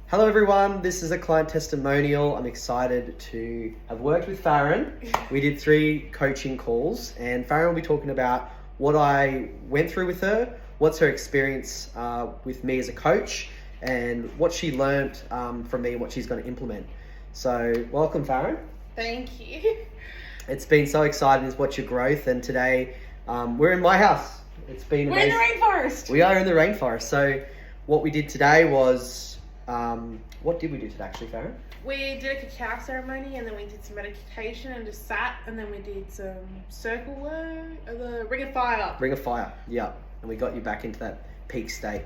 Hello everyone, this is a client testimonial. I'm excited to have worked with Farahan. We did 3 coaching calls and Farahan will be talking about what I went through with her, what's her experience with me as a coach, and what she learned from me and what she's going to implement. So welcome Farahan. Thank you. It's been so exciting to watch your growth, and today we're in my house. It's been We're in amazing. the rainforest. We are in the rainforest. So what we did today was what did we do today actually, Farahan? We did a cacao ceremony and then we did some meditation and just sat, and then we did some circle work, the ring of fire. Ring of fire, yeah. And we got you back into that peak state.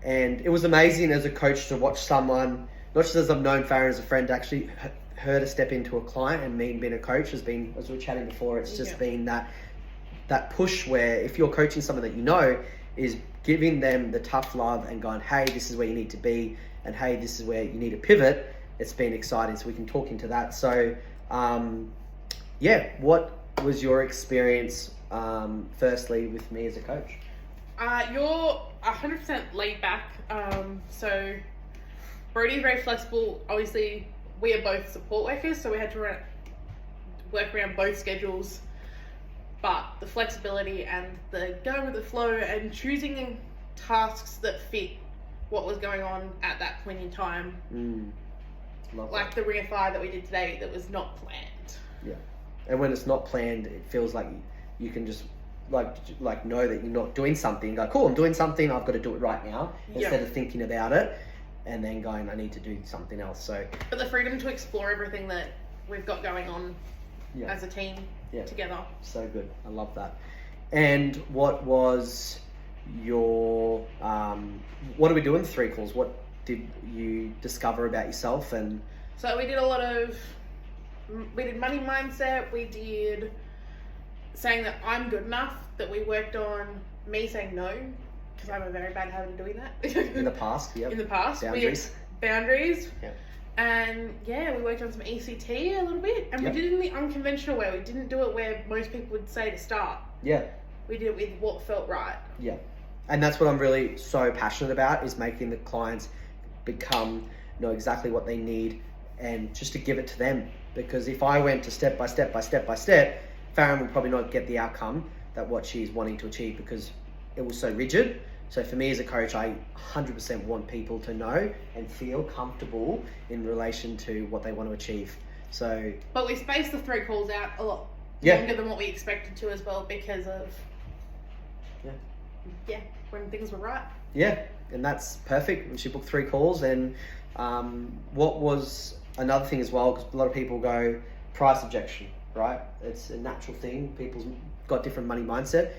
And it was amazing as a coach to watch someone, not just as I've known Farahan as a friend, actually her to step into a client, and me being a coach has been, as we were chatting before, it's just been that push where if you're coaching someone that you know, is giving them the tough love and going, hey, this is where you need to be, and hey, this is where you need to pivot. It's been exciting, so we can talk into that. So what was your experience firstly with me as a coach? You're 100% laid back. So Brodie's very flexible. Obviously, we are both support workers, so we had to work around both schedules. But the flexibility and the going with the flow and choosing tasks that fit what was going on at that point in time. Like the ring of fire that we did today that was not planned. Yeah. And when it's not planned, it feels like you can just like know that you're not doing something. Go, cool, I'm doing something, I've got to do it right now. Instead of thinking about it and then going, I need to do something else. So but the freedom to explore everything that we've got going on as a team together. So good. I love that. And what was your what are we doing 3 calls? What did you discover about yourself? And so we did we did money mindset, we did saying that I'm good enough, that we worked on me saying no, because I have a very bad habit of doing that. in the past, In the past. Boundaries. Yeah. And we worked on some ECT a little bit, and we did it in the unconventional way. We didn't do it where most people would say to start. Yeah. We did it with what felt right. Yeah. And that's what I'm really so passionate about, is making the clients know exactly what they need and just to give it to them. Because if I went to step by step, Farahan will probably not get the outcome that what she's wanting to achieve, because it was so rigid. So for me as a coach, I 100% want people to know and feel comfortable in relation to what they want to achieve. So, but we spaced the 3 calls out a lot longer than what we expected to as well, because of when things were right. Yeah, and that's perfect. And she booked 3 calls. And what was another thing as well, because a lot of people go price objection, right? It's a natural thing. People's got different money mindset.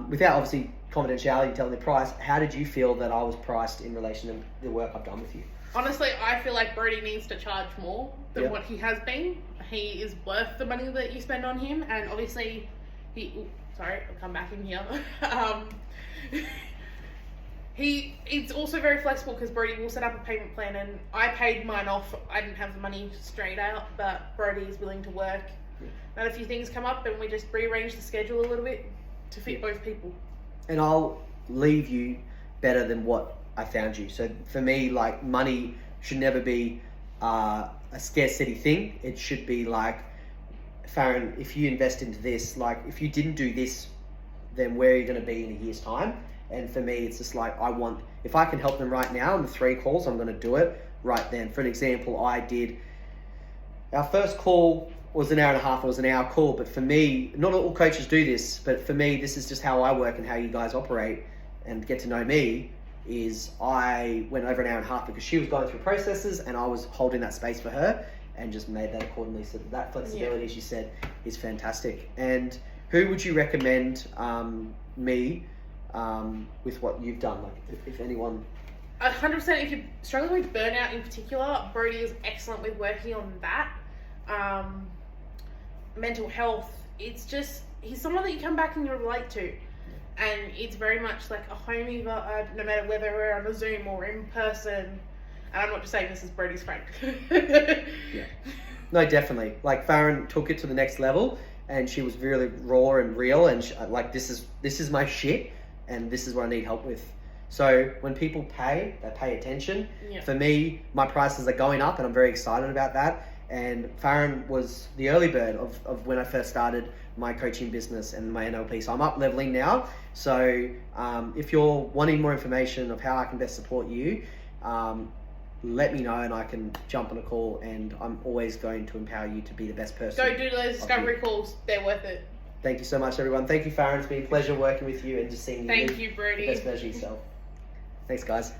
Without obviously confidentiality telling the price, how did you feel that I was priced in relation to the work I've done with you? Honestly, I feel like Brodie needs to charge more than what he has been. He is worth the money that you spend on him, and obviously I'll come back in here. He's also very flexible, because Brodie will set up a payment plan, and I paid mine off. I didn't have the money straight out, but Brodie is willing to work. And a few things come up, and we just rearrange the schedule a little bit to fit both people. And I'll leave you better than what I found you. So for me, like, money should never be a scarcity thing. It should be like, Farahan, if you invest into this, like, if you didn't do this, then where are you going to be in a year's time? And for me, it's just like, if I can help them right now in the 3 calls, I'm going to do it right then. For an example, our first call was an hour and a half. It was an hour call, but for me, not all coaches do this, but for me, this is just how I work and how you guys operate and get to know me. Is I went over an hour and a half because she was going through processes and I was holding that space for her, and just made that accordingly. So that flexibility, as you said, is fantastic. And who would you recommend me with what you've done? Like, if anyone... 100%, if you're struggling with burnout in particular, Brodie is excellent with working on that. Mental health, he's someone that you come back and you relate to. And it's very much like a homey vibe, no matter whether we're on a Zoom or in person. And I'm not just saying this is Brodie's friend. No, definitely. Like, Farahan took it to the next level, and she was really raw and real, and this is my shit, and this is what I need help with. So when people pay, they pay attention. Yeah. For me, my prices are going up and I'm very excited about that. And Farahan was the early bird of when I first started my coaching business and my NLP. So I'm up leveling now. So if you're wanting more information of how I can best support you, let me know and I can jump on a call, and I'm always going to empower you to be the best person. Go do those discovery calls. They're worth it. Thank you so much, everyone. Thank you, Farron. It's been a pleasure working with you and just seeing you Thank live you, Brodie. the best version of yourself. Thanks, guys.